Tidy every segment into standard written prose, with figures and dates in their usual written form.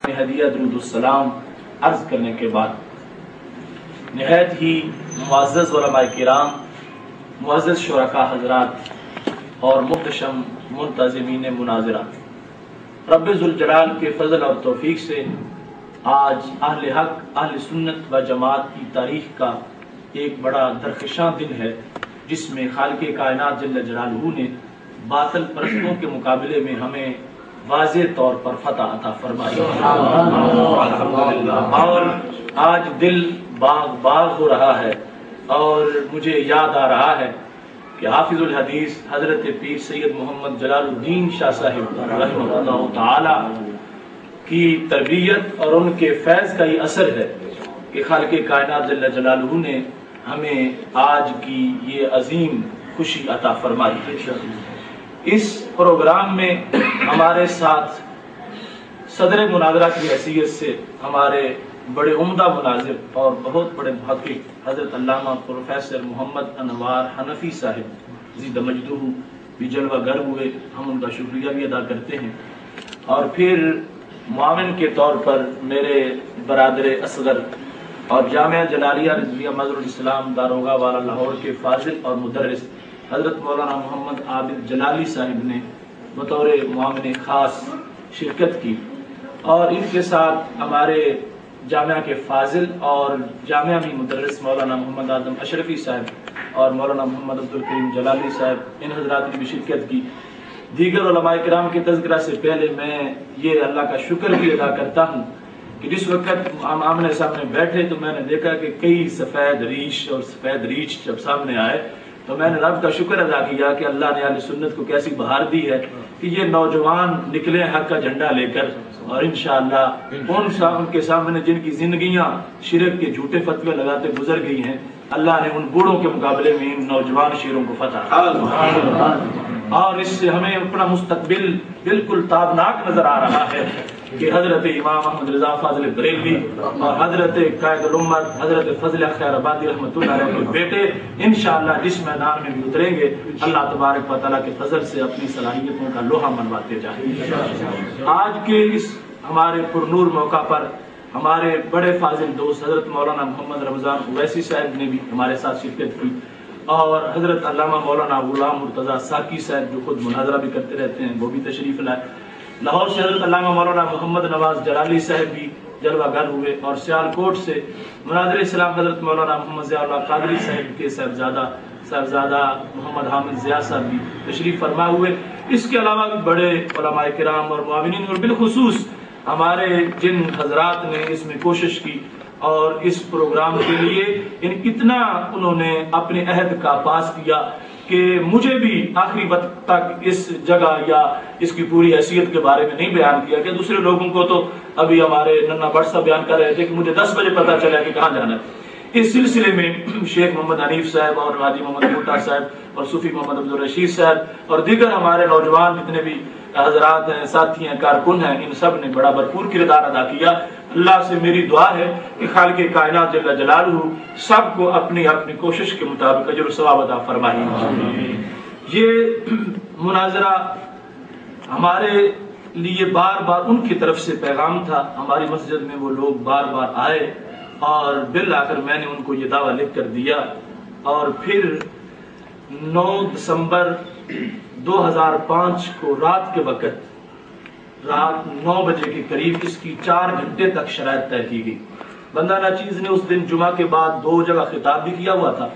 ہدیہ درود السلام عرض کرنے کے بعد نہایت ہی معزز علماء کرام، معزز شرکاء حضرات اور محتشم منتظمین مناظرہ، رب ذوالجلال کے فضل اور توفیق سے آج اہل حق اہل سنت و جماعت کی تاریخ کا ایک بڑا درخشاں دن ہے، جس میں خالق کائنات جل جلالہ نے باطل پرستوں کے مقابلے میں ہمیں واضح طور پر فتح عطا فرمائی اور آج دل باغ باغ ہو رہا ہے اور مجھے یاد آ رہا ہے کہ حافظ الحدیث حضرت پیر سید محمد جلال الدین شاہ صاحب رحمہ اللہ تعالی کی تربیت اور ان کے فیض کا یہ اثر ہے کہ خالق کائنات جل جلالہ نے ہمیں آج کی یہ عظیم خوشی عطا فرمائی۔ اس پروگرام میں ہمارے ساتھ صدر مناظرہ کی حیثیت سے ہمارے بڑے عمدہ مناظر اور بہت بڑے محقق حضرت علامہ پروفیسر محمد انوار حنفی صاحب زیدہ مجدہ بھی جلوہ گر ہوئے، ہم ان کا شکریہ بھی ادا کرتے ہیں۔ اور پھر معاون کے طور پر میرے برادر اصغر اور جامعہ جلالیہ رضویہ مظہر الاسلام داروغہ والا لاہور کے فاضل اور مدرس حضرت مولانا محمد عابد جلالی صاحب نے بطور معاون خاص شرکت کی، اور ان کے ساتھ ہمارے جامعہ کے فاضل اور جامعہ میں مدرس مولانا محمد اعظم اشرفی صاحب اور مولانا محمد عبدالکریم جلالی صاحب، ان حضرات نے بھی شرکت کی۔ دیگر علماء کرام کے تذکرہ سے پہلے میں یہ اللہ کا شکر بھی ادا کرتا ہوں کہ جس وقت ہم آمنے سامنے بیٹھے تو میں نے دیکھا کہ کئی سفید ریش اور سفید ریچھ جب سامنے آئے تو میں نے رب کا شکر ادا کیا کہ اللہ نے اہل سنت کو کیسی بہار دی ہے کہ یہ نوجوان نکلے حق کا جھنڈا لے کر، اور انشاءاللہ ان کے سامنے جن کی زندگیاں شرک کے جھوٹے فتوے لگاتے گزر گئی ہیں، اللہ نے ان بوڑھوں کے مقابلے میں ان نوجوان شیروں کو فتح، اور اس سے ہمیں اپنا مستقبل بالکل تابناک نظر آ رہا ہے کہ حضرت امام احمد رضا فاضل بریلوی اور حضرت قائد الامت حضرت فضل خیر آبادی رحمۃ اللہ علیہ کے بیٹے انشاءاللہ جس میدان میں بھی اتریں گے، اللہ تبارک و تعالیٰ کے فضل سے اپنی صلاحیتوں کا لوہا منواتے جائیں۔ آج کے اس ہمارے پرنور موقع پر ہمارے بڑے فاضل دوست حضرت مولانا محمد رمضان اویسی صاحب نے بھی ہمارے ساتھ شرکت کی، اور حضرت علامہ مولانا غلام مرتضیٰ ساکی صاحب جو خود مناظرہ بھی کرتے رہتے ہیں وہ بھی تشریف لائے۔ لاہور سے حضرت علامہ مولانا محمد نواز جلالی صاحب بھی جلوہ گر ہوئے، اور سیالکوٹ سے مناظر اسلام حضرت مولانا محمد ضیاء اللہ قادری صاحب کے صاحبزادہ محمد حامد ضیاء صاحب بھی تشریف فرما ہوئے۔ اس کے علاوہ بھی بڑے علماء کرام اور معاونین، اور بالخصوص ہمارے جن حضرات نے اس میں کوشش کی اور اس پروگرام کے لیے اتنا انہوں نے اپنے عہد کا پاس کیا کہ مجھے بھی آخری وقت تک اس جگہ یا اس کی پوری حیثیت کے بارے میں نہیں بیان کیا، کہ دوسرے لوگوں کو تو ابھی ہمارے ننا بٹ صاحب بیان کر رہے تھے کہ مجھے 10 بجے پتا چلا کہ کہاں جانا ہے۔ اس سلسلے میں شیخ محمد حنیف صاحب اور حاجی محمد بھٹا صاحب اور صوفی محمد عبدالرشید صاحب اور دیگر ہمارے نوجوان جتنے بھی حضرات ہیں، ساتھی ہیں، کارکن ہیں، ان سب نے بڑا بھرپور کردار ادا کیا۔ اللہ سے میری دعا ہے کہ خالق کائنات جل جلالہ سب کو اپنی اپنی کوشش کے مطابق اجر و ثواب عطا فرمائے۔ یہ مناظرہ ہمارے لیے بار بار ان کی طرف سے پیغام تھا، ہماری مسجد میں وہ لوگ بار بار آئے اور بالآخر میں نے ان کو یہ دعویٰ لکھ کر دیا، اور پھر 9 دسمبر 2005 کو رات کے وقت رات 9 بجے کے قریب اس کی 4 گھنٹے تک شرائط طے کی گئی۔ بندہ ناچیز نے اس دن جمعہ کے بعد 2 جگہ خطاب بھی کیا ہوا تھا۔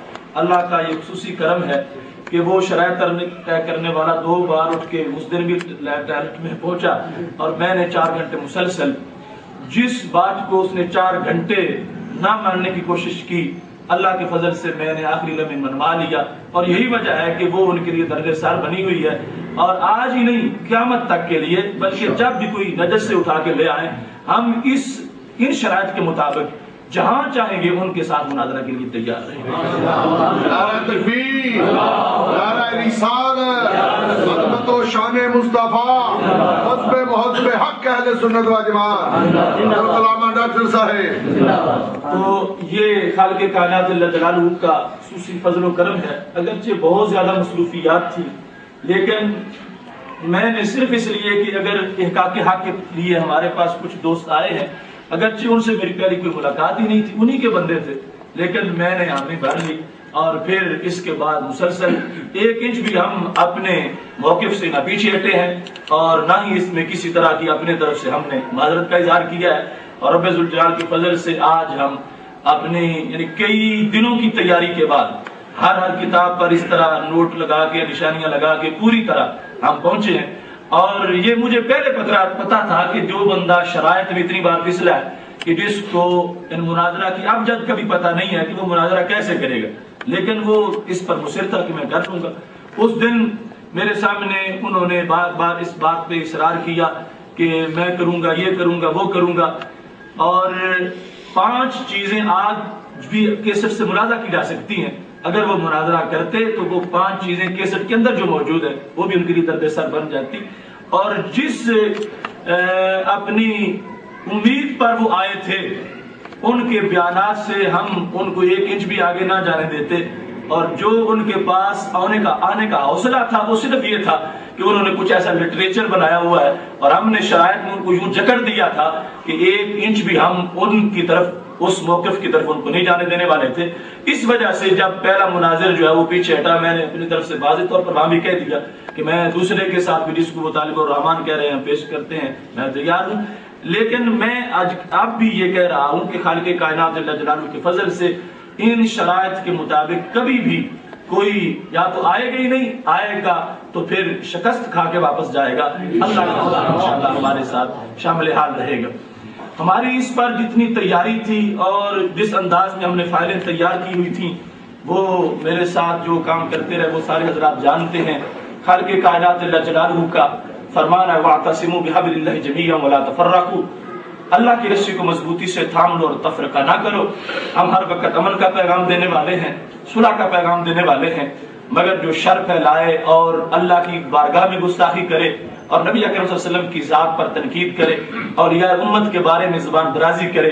اللہ کا یہ خصوصی کرم ہے کہ وہ شرائط طے کرنے والا 2 بار اٹھ کے اس دن بھی ٹائلٹ میں پہنچا، اور میں نے 4 گھنٹے مسلسل جس بات کو اس نے 4 گھنٹے نہ ماننے کی کوشش کی، اللہ کے فضل سے میں نے آخری لمحے منوا لیا، اور یہی وجہ ہے کہ وہ ان کے لیے درد سار بنی ہوئی ہے، اور آج ہی نہیں قیامت تک کے لیے، بلکہ جب بھی کوئی نجس سے اٹھا کے لے آئیں ہم ان شرائط کے مطابق جہاں چاہیں گے ان کے ساتھ مناظرہ کے لیے تیار رہیں۔ نعرہ تکبیر، نعرہ رسالت، عظمت و شان مصطفیٰ، حسب محب حق اہل سنت و جماعت، علامہ ڈاکٹر صاحب۔ تو یہ خالق کائنات جل جلالہ کا خصوصی فضل و کرم ہے، اگرچہ بہت زیادہ مصروفیات تھی، لیکن میں نے صرف اس لیے کہ اگر احقاق حق کے لیے ہمارے پاس کچھ دوست آئے ہیں، اگرچہ ان سے میری پہلی کوئی ملاقات ہی نہیں تھی، انہی کے بندے تھے، لیکن میں نے حامی بھر لی اور پھر اس کے بعد مسلسل 1 انچ بھی ہم اپنے موقف سے نہ پیچھے ہٹے ہیں اور نہ ہی اس میں کسی طرح کی اپنے طرف سے ہم نے معذرت کا اظہار کیا ہے، اور رب ذوالجلال کے فضل سے آج ہم اپنے یعنی کئی دنوں کی تیاری کے بعد ہر کتاب پر اس طرح نوٹ لگا کے نشانیاں لگا کے پوری طرح ہم پہنچے ہیں۔ اور یہ مجھے پہلے پتا تھا کہ جو بندہ شرائط میں اتنی بار پھسلا ہے کہ جس کو ان مناظرہ کی اب جد کبھی پتہ نہیں ہے کہ وہ مناظرہ کیسے کرے گا، لیکن وہ اس پر مصر تھا کہ میں کر لوں گا۔ اس دن میرے سامنے انہوں نے بار بار اس بات پہ اصرار کیا کہ میں کروں گا، یہ کروں گا، وہ کروں گا، اور 5 چیزیں آج بھی کیسٹ سے ملاحظہ کی جا سکتی ہیں۔ اگر وہ مناظرہ کرتے تو وہ 5 چیزیں کیسٹ کے اندر جو موجود ہے وہ بھی ان کے لیے درد سر بن جاتی، اور جس اپنی امید پر وہ آئے تھے ان کے بیانات سے ہم ان کو 1 انچ بھی آگے نہ جانے دیتے، اور جو ان کے پاس آنے کا حوصلہ تھا وہ صرف یہ تھا کہ انہوں نے کچھ ایسا لٹریچر بنایا ہوا ہے اور ہم نے شرائط میں ان کو یوں جکڑ دیا تھا کہ 1 انچ بھی ہم ان کی طرف اس موقف کی طرف ان کو نہیں جانے دینے والے تھے۔ اس وجہ سے جب پہلا مناظر جو ہے وہ پیچھے ہٹا، میں نے اپنی طرف سے واضح طور پر وہاں بھی کہہ دیا کہ میں دوسرے کے ساتھ بھی جس کو وہ طالب الرحمان کہہ رہے ہیں پیش کرتے ہیں میں تیار ہوں، لیکن میں اب بھی یہ کہہ رہا ہوں کہ خالق کائنات جل جلالہ کے فضل سے ان شرائط کے مطابق کبھی بھی کوئی یا تو آئے گا ہی نہیں، آئے گا تو پھر شکست کھا کے واپس جائے گا۔ اللہ کا فضل انشاءاللہ ہمارے ساتھ شامل حال رہے گا۔ ہماری اس پر جتنی تیاری تھی اور جس انداز میں ہم نے فائلیں تیار کی ہوئی تھیں، وہ میرے ساتھ جو کام کرتے رہے وہ سارے حضرات جانتے ہیں۔ خالق کائنات جل جلالہ کا فرمان ہے وَاعْتَصِمُوا بِحَبْلِ اللَّهِ جَمِيعًا وَلَا تَفَرَّقُوا، اللہ کی رسی کو مضبوطی سے تھام لو اور تفرقہ نہ کرو۔ ہم ہر وقت امن کا پیغام دینے والے ہیں، صلح کا پیغام دینے والے ہیں، مگر جو شر پھیلائے اور اللہ کی بارگاہ میں گستاخی کرے اور نبی اکرم صلی اللہ علیہ وسلم کی ذات پر تنقید کرے اور یا امت کے بارے میں زبان درازی کرے،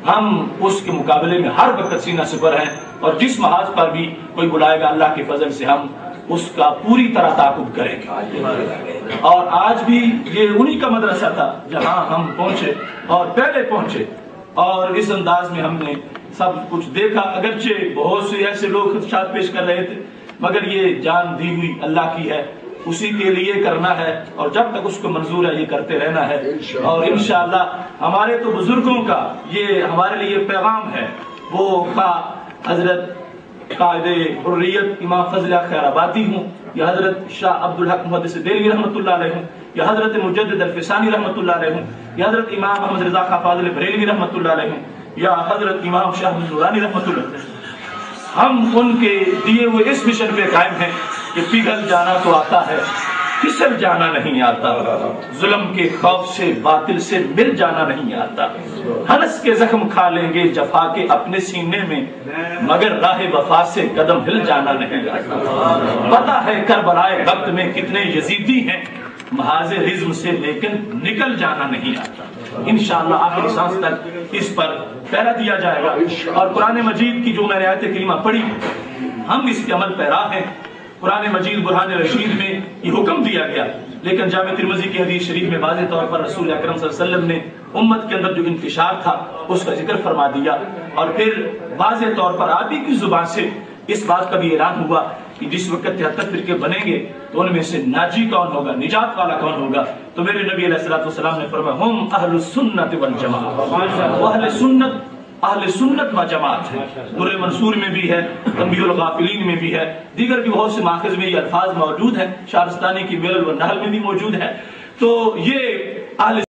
ہم اس کے مقابلے میں ہر وقت سینہ سپر ہیں، اور جس محاذ پر بھی کوئی بلائے گا اللہ کے فضل سے ہم اس کا پوری طرح تعاقب کریں گے۔ اور آج بھی یہ انہی کا مدرسہ تھا جہاں ہم پہنچے اور پہلے پہنچے، اور اس انداز میں ہم نے سب کچھ دیکھا، اگرچہ بہت سے ایسے لوگ خدشات پیش کر رہے تھے، مگر یہ جان دی ہوئی اللہ کی ہے، اسی کے لیے کرنا ہے، اور جب تک اس کو منظور ہے یہ کرتے رہنا ہے۔ اور انشاءاللہ ہمارے تو بزرگوں کا یہ ہمارے لیے پیغام ہے، وہ حضرت قائد حریت امام فضل خیر آبادی ہوں، یا حضرت شاہ عبدالحق محدث دہلوی رحمۃ اللہ علیہ ہوں، یا حضرت مجدد الفسانی رحمۃ اللہ علیہ ہوں، یا حضرت امام محمد رضا خان فاضل بریلوی رحمۃ اللہ علیہ ہوں، یا حضرت امام شاہ نورانی رحمۃ اللہ علیہ، ہم ان کے دیے ہوئے اس مشن پہ قائم ہیں کہ پگھل جانا تو آتا ہے، پھسل جانا نہیں آتا، ظلم کے خوف سے باطل سے مل جانا نہیں آتا، ہنس کے زخم کھا لیں گے جفا کے اپنے سینے میں، مگر راہ وفا سے قدم ہل جانا نہیں آتا۔ پتہ ہے کربلائے وقت میں کتنے یزیدی ہیں، محاذ رزم سے لیکن نکل جانا نہیں آتا۔ انشاءاللہ آخری سانس تک اس پر پہرا دیا جائے گا، اور قرآن مجید کی جو میں نے آیت کریمہ پڑھی ہم اس کے عمل پیرا ہیں۔ قرآن مجید برہان رشید میں یہ حکم دیا گیا، لیکن جامع ترمذی کی حدیث شریف میں واضح طور پر رسول اکرم صلی اللہ علیہ وسلم نے امت کے اندر جو انتشار تھا اس کا ذکر فرما دیا، اور پھر واضح طور پر آپ ہی کی زبان سے اس بات کا بھی اعلان ہوا کہ جس وقت 73 فرقے بنیں گے تو ان میں سے ناجی کون ہوگا، نجات والا کون ہوگا، تو میرے نبی علیہ الصلوۃ والسلام نے فرمایا ہم اہل السنت والجماعت، وہ اہل سنت و جماعت ہے۔ در منصور میں بھی ہے، تنبیہ الغافلین میں بھی ہے، دیگر بھی بہت سے ماخذ میں یہ الفاظ موجود ہیں، شارستانی کی ملل و نحل میں بھی موجود ہے۔ تو یہ اہل